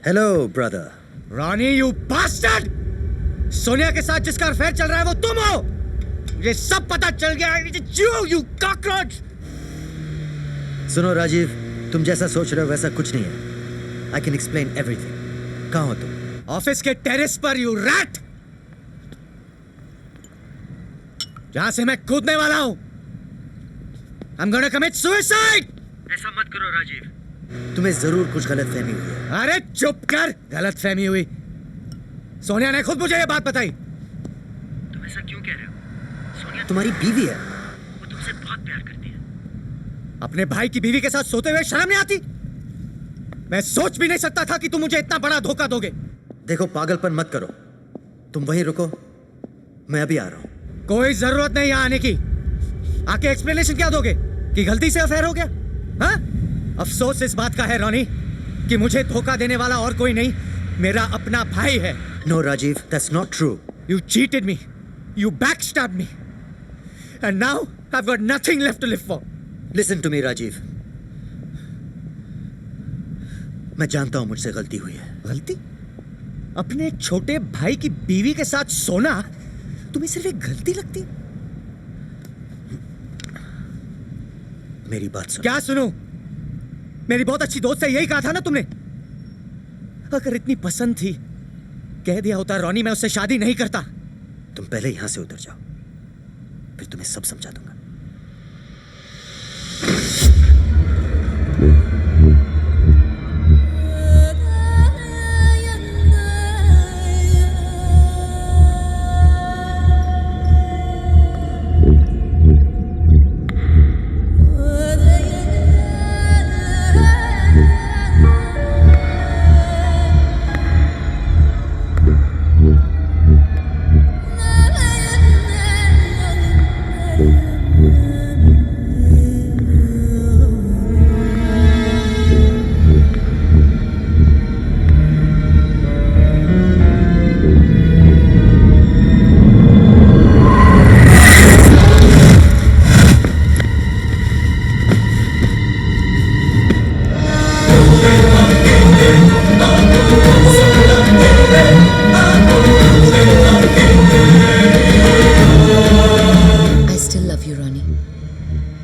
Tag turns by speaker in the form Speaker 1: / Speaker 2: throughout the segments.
Speaker 1: Hello brother.
Speaker 2: Ronnie you bastard! Sonia के साथ जिसका अफेयर चल रहा है वो तुम हो। ये सब पता चल गया है। You cockroach!
Speaker 1: सुनो राजीव, तुम जैसा सोच रहे हो वैसा कुछ नहीं है। I can explain everything. कहाँ हो तुम?
Speaker 2: ऑफिस के टेरेस पर, यू रैट! जहां से मैं कूदने वाला हूं। I'm gonna commit suicide!
Speaker 1: ऐसा मत करो राजीव। तुम्हें जरूर कुछ गलतफहमी हुई है।
Speaker 2: अरे चुप कर! गलतफहमी हुई? सोनिया ने खुद मुझे ये बात बताई।
Speaker 1: तुम ऐसा क्यों कह रहे हो? सोनिया तुम्हारी बीवी है, वो तुमसे बहुत प्यार करती है।
Speaker 2: अपने भाई की बीवी के साथ सोते हुए शर्म नहीं आती? मैं सोच भी नहीं सकता था कि तुम मुझे इतना बड़ा धोखा दोगे।
Speaker 1: देखो पागलपन मत करो, तुम वहीं रुको, मैं अभी आ रहा हूं।
Speaker 2: कोई जरूरत नहीं यहाँ आने की। आके एक्सप्लेनेशन क्या दोगे कि गलती से अफेयर हो गया? हाँ? अफसोस इस बात का है रॉनी कि मुझे धोखा देने वाला और कोई नहीं, मेरा अपना भाई है।
Speaker 1: No Rajiv, that's not true.
Speaker 2: You cheated me. You backstabbed me. And now I've got nothing left to live for.
Speaker 1: Listen to me Rajiv, मैं जानता हूं मुझसे गलती हुई है।
Speaker 2: गलती? अपने एक छोटे भाई की बीवी के साथ सोना तुम्हें सिर्फ एक गलती लगती?
Speaker 1: मेरी बात सुनो।
Speaker 2: क्या सुनो? मेरी बहुत अच्छी दोस्त है, यही कहा था ना तुमने। अगर इतनी पसंद थी, कह दिया होता रॉनी मैं उससे शादी नहीं करता।
Speaker 1: तुम पहले यहां से उतर जाओ, फिर तुम्हें सब समझा दूंगा।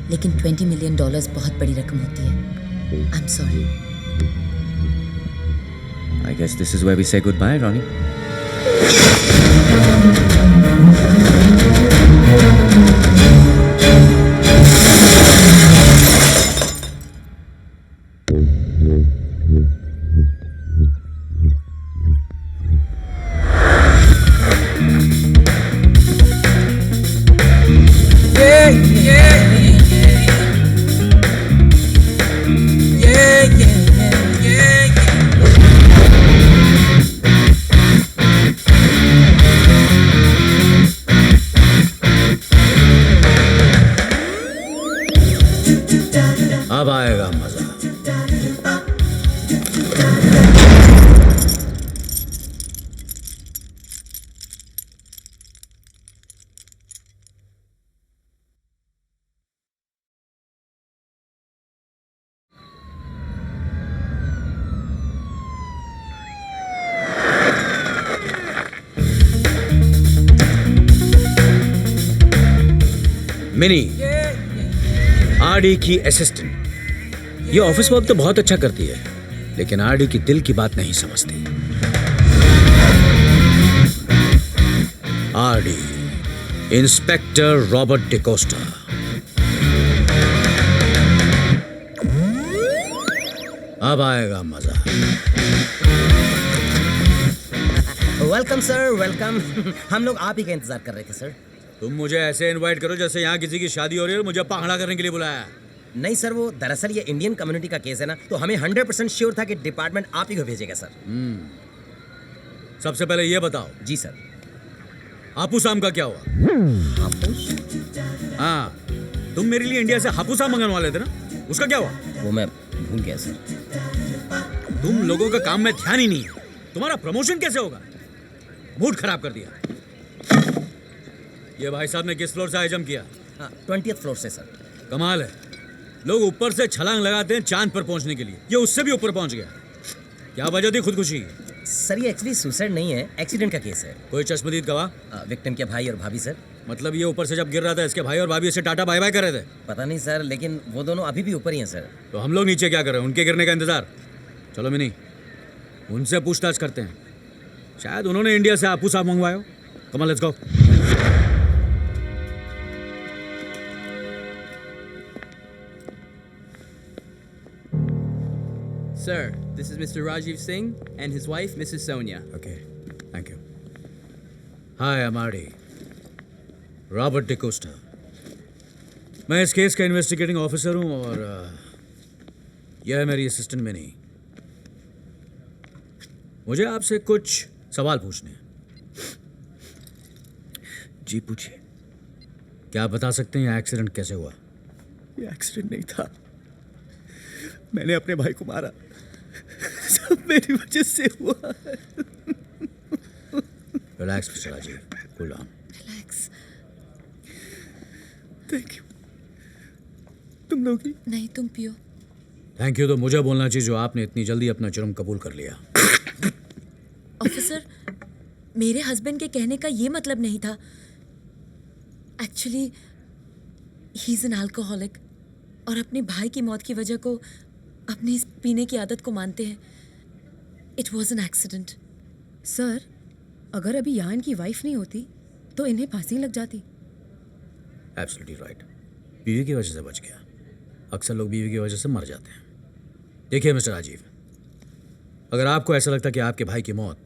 Speaker 3: लेकिन $20 मिलियन बहुत बड़ी रकम होती है। I am sorry.
Speaker 4: I guess this is where we say goodbye, Ronnie. अब आएगा मजा। मिनी, आरडी की असिस्टेंट। ये ऑफिस वर्क तो बहुत अच्छा करती है, लेकिन आरडी की दिल की बात नहीं समझती। RD, inspector Robert D'Costa. अब आएगा मजा।
Speaker 5: Welcome sir, welcome. हम लोग आप ही का इंतजार कर रहे थे सर।
Speaker 4: तुम मुझे ऐसे इनवाइट करो जैसे यहाँ किसी की शादी हो रही है और मुझे पांगड़ा करने के लिए बुलाया।
Speaker 5: नहीं सर, वो दरअसल ये इंडियन कम्युनिटी का केस है ना, तो हमें 100% श्योर था कि डिपार्टमेंट आप ही को भेजेगा सर।
Speaker 4: सबसे पहले ये बताओ।
Speaker 5: जी सर।
Speaker 4: हापुस आम का क्या हुआ?
Speaker 5: हापुस?
Speaker 4: हाँ, तुम मेरे लिए इंडिया से हापुस आम मंगवाने वाले थे ना, उसका क्या हुआ?
Speaker 5: वो मैं भूल गया सर।
Speaker 4: तुम लोगों का काम में ध्यान ही नहीं है। तुम्हारा प्रमोशन कैसे होगा? मूड खराब कर दिया। ये भाई साहब ने किस फ्लोर से हाई जंप किया?
Speaker 5: 20th फ्लोर से सर।
Speaker 4: कमाल है, लोग ऊपर से छलांग लगाते हैं चांद पर पहुंचने के लिए, ये उससे भी ऊपर पहुंच गया। क्या वजह थी खुदकुशी?
Speaker 5: सर ये एक्चुअली सुसाइड नहीं है, एक्सीडेंट का केस है।
Speaker 4: कोई चश्मदीद गवाह?
Speaker 5: विक्टिम के भाई और भाभी सर।
Speaker 4: मतलब ये ऊपर से जब गिर रहा था इसके भाई और भाभी इसे टाटा बाय बाय कर रहे थे?
Speaker 5: पता नहीं सर, लेकिन वो दोनों अभी भी ऊपर ही हैं सर।
Speaker 4: तो हम लोग नीचे क्या कर रहे हैं? उनके गिरने का इंतजार। चलो मिनी, उनसे पूछताछ करते हैं। शायद उन्होंने इंडिया से आपू साहब मंगवाया हो। Come on, let's go.
Speaker 6: Sir, this is Mr. Rajiv Singh and his wife, Mrs. Sonia.
Speaker 4: Okay, thank you. Hi, I am RD, Robert D'Costa. मैं इस केस का इन्वेस्टिगेटिंग ऑफिसर हूँ और यह है मेरी असिस्टेंट मिनी। मुझे आपसे कुछ सवाल पूछने हैं।
Speaker 2: जी पूछिए।
Speaker 4: क्या आप बता सकते हैं यह एक्सीडेंट कैसे हुआ?
Speaker 2: ये एक्सीडेंट नहीं था, मैंने अपने भाई को मारा। सब मेरी वजह से हुआ।
Speaker 4: Relax mister Rajiv, cool down.
Speaker 3: Relax.
Speaker 2: Thank you. तुम लोग ही?
Speaker 3: नहीं, तुम पियो।
Speaker 4: थैंक यू तो मुझे बोलना चाहिए जो आपने इतनी जल्दी अपना जुर्म कबूल कर लिया।
Speaker 3: ऑफिसर, मेरे हस्बैंड के कहने का ये मतलब नहीं था। Actually he is an alcoholic और अपने भाई की मौत की वजह को अपनी इस पीने की आदत को मानते हैं। It was an accident.
Speaker 7: Sir, अगर अभी यहाँ इनकी वाइफ नहीं होती तो इन्हें फांसी लग जाती।
Speaker 4: Absolutely right. बीवी की वजह से बच गया। अक्सर लोग बीवी की वजह से मर जाते हैं। देखिए मिस्टर राजीव, अगर आपको ऐसा लगता कि आपके भाई की मौत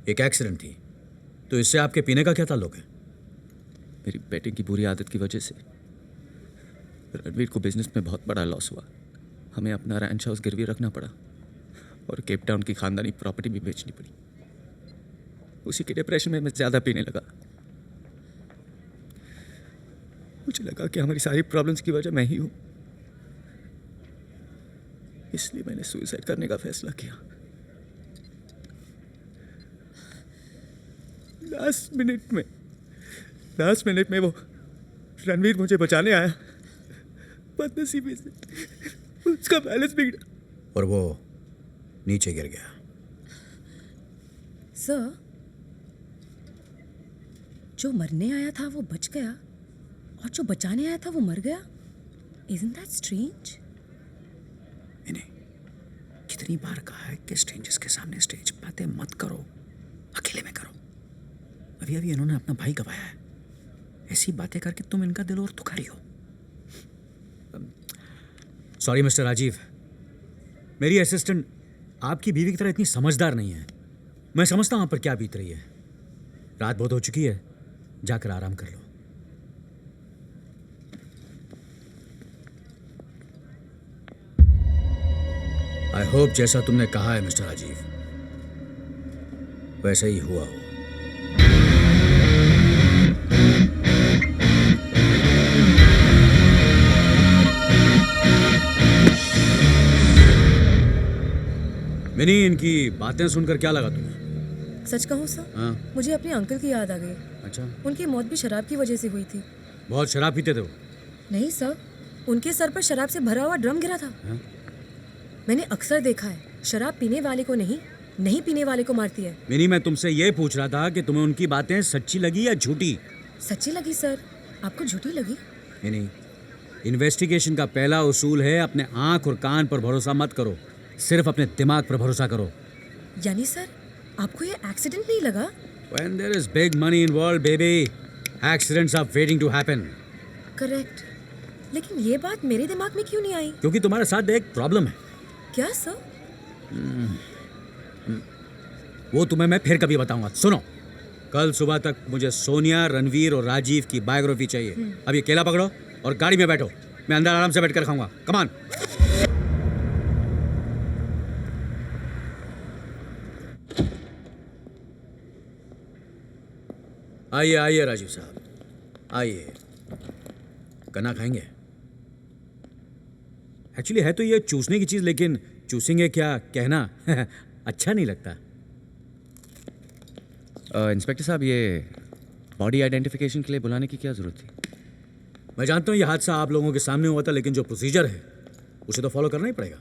Speaker 4: एक एक्सीडेंट थी तो इससे आपके पीने का क्या ताल्लुक है?
Speaker 2: मेरी बेटे की बुरी आदत की वजह से रणवीर को बिजनेस में बहुत बड़ा लॉस हुआ। हमें अपना रैंच हाउस गिरवी रखना पड़ा और केप टाउन की खानदानी प्रॉपर्टी भी बेचनी पड़ी। उसी के डिप्रेशन में मैं ज़्यादा पीने लगा। मुझे लगा कि हमारी सारी प्रॉब्लम्स की वजह मैं ही हूँ, इसलिए मैंने सुसाइड करने का फैसला किया। लास्ट मिनट में वो रणवीर मुझे बचाने आया। बदनसीबी से उसका बैलेंस बिगड़ा
Speaker 4: और वो नीचे गिर गया।
Speaker 7: सर, जो मरने आया था वो बच गया और जो बचाने आया था वो मर गया। Isn't that strange?
Speaker 4: मैंने कितनी बार कहा है कि स्ट्रेंजर्स के सामने स्टेज बातें मत करो, अकेले में करो। अभी इन्होंने अपना भाई गवाया है, ऐसी बातें करके तुम इनका दिल और दुखा रही हो। सॉरी मिस्टर राजीव, मेरी असिस्टेंट आपकी बीवी की तरह इतनी समझदार नहीं है। मैं समझता हूं आप पर क्या बीत रही है। रात बहुत हो चुकी है, जाकर आराम कर लो। आई होप जैसा तुमने कहा है मिस्टर राजीव वैसे ही हुआ हो। मिनी, इनकी बातें सुनकर क्या लगा तुम्हें?
Speaker 7: सच कहूँ सर,
Speaker 4: हाँ?
Speaker 7: मुझे अपने अंकल की याद आ गई।
Speaker 4: अच्छा,
Speaker 7: उनकी मौत भी शराब की वजह से हुई थी।
Speaker 4: बहुत शराब पीते थे वो?
Speaker 7: नहीं सर, उनके सर पर शराब से भरा हुआ ड्रम गिरा था।
Speaker 4: हाँ?
Speaker 7: मैंने अक्सर देखा है, शराब पीने वाले को नहीं पीने वाले को मारती है।
Speaker 4: मिनी, मैं तुमसे ये पूछ रहा था कि तुम्हें उनकी बातें सच्ची लगी या झूठी?
Speaker 7: सच्ची लगी सर, आपको झूठी लगी?
Speaker 4: मिनी, इन्वेस्टिगेशन का पहला उसूल है अपने आंख और कान पर भरोसा मत करो, सिर्फ अपने दिमाग पर भरोसा करो।
Speaker 7: यानी सर, आपको ये एक्सीडेंट नहीं लगा?
Speaker 4: When there is big money involved, baby, accidents are waiting to happen.
Speaker 7: Correct, लेकिन ये बात मेरे दिमाग में क्यों नहीं आई?
Speaker 4: क्योंकि तुम्हारे साथ एक प्रॉब्लम है।
Speaker 7: क्या सर?
Speaker 4: वो तुम्हें मैं फिर कभी बताऊंगा। सुनो, कल सुबह तक मुझे सोनिया, रणवीर और राजीव की बायोग्राफी चाहिए। अब ये केला पकड़ो और गाड़ी में बैठो, मैं अंदर आराम से बैठ कर खाऊंगा। Come on. आइए आइए राजीव साहब, आइए। गन्ना खाएंगे? एक्चुअली है तो ये चूसने की चीज, लेकिन चूसेंगे क्या कहना अच्छा नहीं लगता।
Speaker 2: इंस्पेक्टर साहब, ये बॉडी आइडेंटिफिकेशन के लिए बुलाने की क्या जरूरत थी?
Speaker 4: मैं जानता हूँ ये हादसा आप लोगों के सामने हुआ था, लेकिन जो प्रोसीजर है उसे तो फॉलो करना ही पड़ेगा।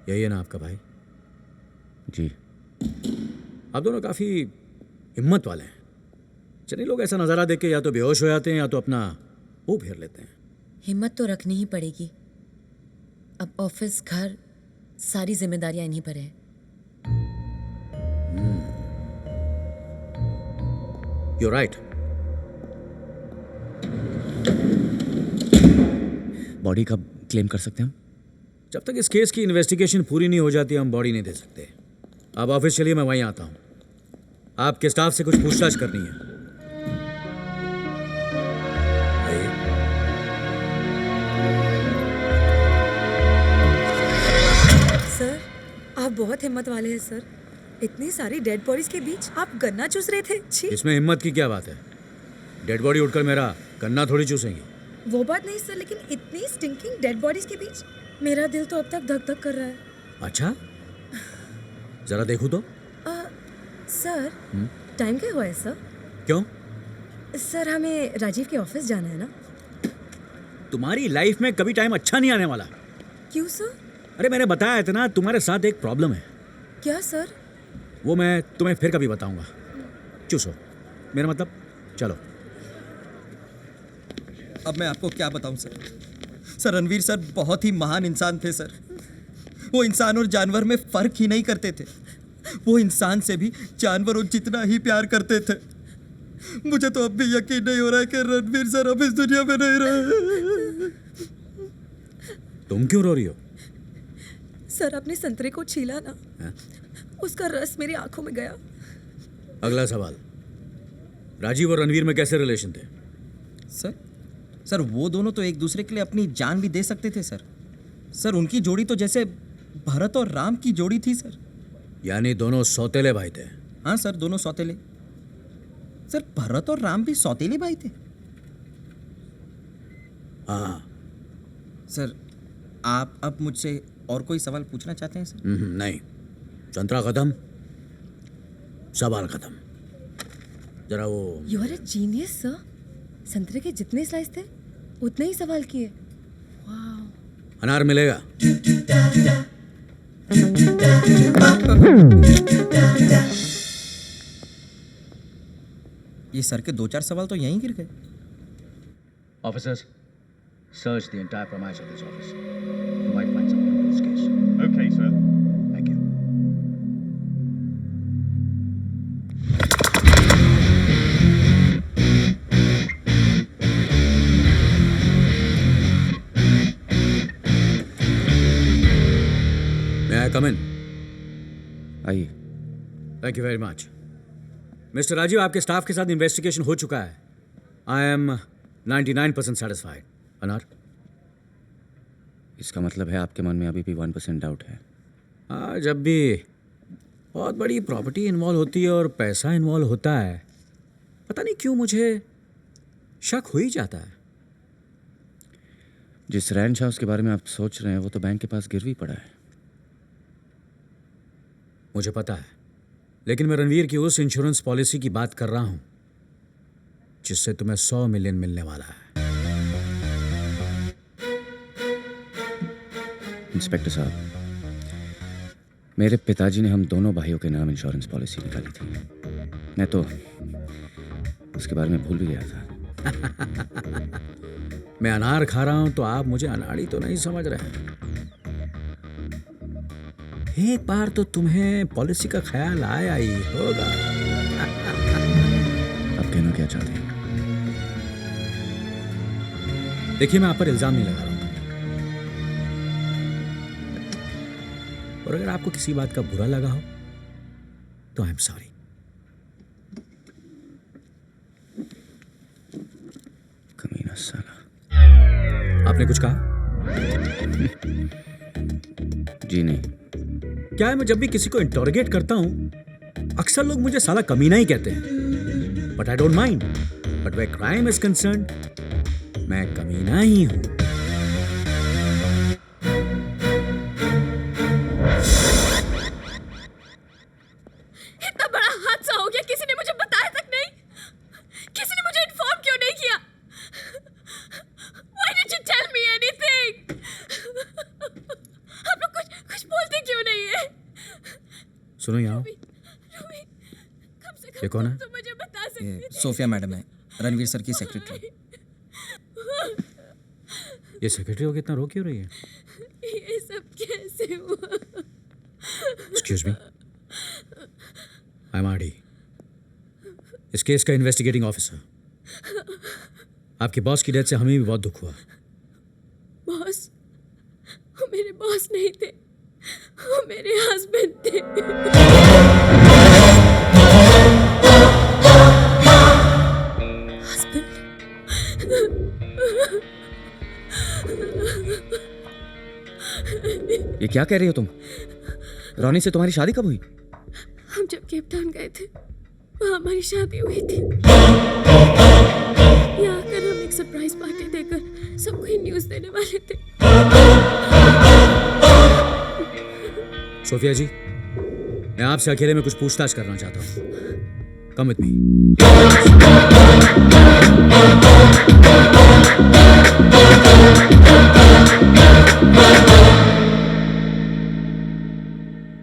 Speaker 4: यही है ना आपका भाई?
Speaker 8: जी।
Speaker 4: आप दोनों काफ़ी हिम्मत वाले हैं। चलिए, लोग ऐसा नज़ारा देख के या तो बेहोश हो जाते हैं या तो अपना मुंह फेर लेते हैं।
Speaker 3: हिम्मत तो रखनी ही पड़ेगी। अब ऑफिस, घर, सारी जिम्मेदारियां इन्हीं पर है।
Speaker 4: You right.
Speaker 8: बॉडी कब क्लेम कर सकते हैं हम?
Speaker 4: जब तक इस केस की इन्वेस्टिगेशन पूरी नहीं हो जाती हम बॉडी नहीं दे सकते। आप ऑफिस चलिए, मैं वहीं आता हूँ। आपके स्टाफ से कुछ पूछताछ करनी है। आइए।
Speaker 9: सर, आप बहुत हिम्मत वाले हैं सर। इतनी सारी डेड बॉडीज के बीच आप गन्ना चूस रहे थे। छी।
Speaker 4: इसमें हिम्मत की क्या बात है? डेड बॉडी उठकर मेरा गन्ना थोड़ी चूसेंगी।
Speaker 9: वो बात नहीं सर, लेकिन इतनी स्टिंकिंग डेड बॉडीज के बीच मेरा दिल तो अब तक धक धक कर रहा है।
Speaker 4: अच्छा, जरा देखूं तो।
Speaker 9: सर, टाइम क्या हुआ है सर?
Speaker 4: क्यों?
Speaker 9: सर, हमें राजीव के ऑफिस जाना है ना।
Speaker 4: तुम्हारी लाइफ में कभी टाइम अच्छा नहीं आने वाला।
Speaker 9: क्यों सर?
Speaker 4: अरे मैंने बताया था ना, तुम्हारे साथ एक प्रॉब्लम है।
Speaker 9: क्या सर?
Speaker 4: वो मैं तुम्हें फिर कभी बताऊंगा। चूसो, मेरा मतलब। चलो।
Speaker 2: अब मैं आपको क्या बताऊं सर। सर, रणवीर सर बहुत ही महान इंसान थे सर। वो इंसान और जानवर में फर्क ही नहीं करते थे। वो इंसान से भी जानवरों जितना ही प्यार करते थे। मुझे तो अब भी यकीन नहीं हो रहा है कि रणवीर सर अब इस दुनिया में नहीं रहे।
Speaker 4: तुम क्यों रो रही हो?
Speaker 9: सर, आपने संतरे को छीला ना,
Speaker 4: हाँ?
Speaker 9: उसका रस मेरी आंखों में गया।
Speaker 4: अगला सवाल, राजीव और रणवीर में कैसे रिलेशन थे?
Speaker 2: सर, वो दोनों तो एक दूसरे के लिए अपनी जान भी दे सकते थे सर। सर, उनकी जोड़ी तो जैसे भरत और राम की जोड़ी थी सर।
Speaker 4: यानी दोनों सौतेले भाई थे?
Speaker 2: हाँ सर, दोनों सौतेले। सर, भरत और राम भी सौतेले भाई थे।
Speaker 4: हाँ।
Speaker 2: सर, आप अब मुझसे और कोई सवाल पूछना चाहते हैं सर?
Speaker 4: नहीं, संतरा खत्म, सवाल खत्म। जरा वो।
Speaker 7: You are a genius sir. संतरे के जितने स्लाइस थे उतने ही सवाल किए।
Speaker 4: अनार मिलेगा?
Speaker 2: ये सर के 2-4 सवाल तो यहीं गिर गए।
Speaker 4: Officers, search the entire premise of this office. You might find something in this case.
Speaker 10: Okay, sir.
Speaker 4: Thank you. May I come in?
Speaker 8: आइए।
Speaker 4: Thank you very much. Mister Rajiv, आपके स्टाफ के साथ इन्वेस्टिगेशन हो चुका है। I am 99% satisfied. अनार?
Speaker 8: इसका मतलब है आपके मन में अभी भी 1% डाउट है?
Speaker 4: हाँ, जब भी बहुत बड़ी प्रॉपर्टी इन्वॉल्व होती है और पैसा इन्वॉल्व होता है, पता नहीं क्यों मुझे शक हो ही जाता है।
Speaker 8: जिस रैंच हाउस के बारे में आप सोच रहे हैं वो तो बैंक के पास गिरवी पड़ा है।
Speaker 4: मुझे पता है, लेकिन मैं रणवीर की उस इंश्योरेंस पॉलिसी की बात कर रहा हूं जिससे तुम्हें 100 मिलियन मिलने वाला है।
Speaker 8: इंस्पेक्टर साहब, मेरे पिताजी ने हम दोनों भाइयों के नाम इंश्योरेंस पॉलिसी निकाली थी। मैं तो उसके बारे में भूल भी गया था।
Speaker 4: मैं अनार खा रहा हूं तो आप मुझे अनाड़ी तो नहीं समझ रहे हैं। एक बार तो तुम्हें पॉलिसी का ख्याल आया ही होगा।
Speaker 8: आप कहना क्या चाहते हैं?
Speaker 4: देखिए, मैं आप पर इल्जाम नहीं लगा रहा हूं, और अगर आपको किसी बात का बुरा लगा हो तो आई एम सॉरी।
Speaker 8: कमीना साला।
Speaker 4: आपने कुछ कहा?
Speaker 8: जी नहीं।
Speaker 4: क्या है, मैं जब भी किसी को इंटरोगेट करता हूं अक्सर लोग मुझे साला कमीना ही कहते हैं, but I don't mind. But where crime is concerned, मैं कमीना ही हूं।
Speaker 3: इतना बड़ा हादसा हो गया, किसी ने मुझे बताया तक नहीं। किसी ने मुझे इन्फॉर्म क्यों नहीं किया? Why didn't you tell me anything? आप लोग कुछ बोलते
Speaker 4: सुनो यहाँ ये कौन है?
Speaker 10: ये सोफिया मैडम है, रणवीर सर की सेक्रेटरी।
Speaker 4: ये सेक्रेटरी को कितना रो क्यों रही है?
Speaker 3: ये सब कैसे हुआ?
Speaker 4: Excuse me, I am RD, इस केस का इन्वेस्टिगेटिंग ऑफिसर। आपके बॉस की डेथ से हमें भी बहुत दुख हुआ।
Speaker 3: बॉस? वो मेरे बॉस नहीं थे, वो मेरे हस्बैंड थे।
Speaker 8: ये क्या कह रही हो तुम? रॉनी से तुम्हारी शादी कब हुई?
Speaker 3: हम जब केप टाउन गए थे वहाँ हमारी शादी हुई थी। यहाँ आकर हम एक सरप्राइज पार्टी देकर सबको ही न्यूज़ देने वाले थे।
Speaker 4: सोफिया जी, मैं आपसे अकेले में कुछ पूछताछ करना चाहता हूँ। Come with me.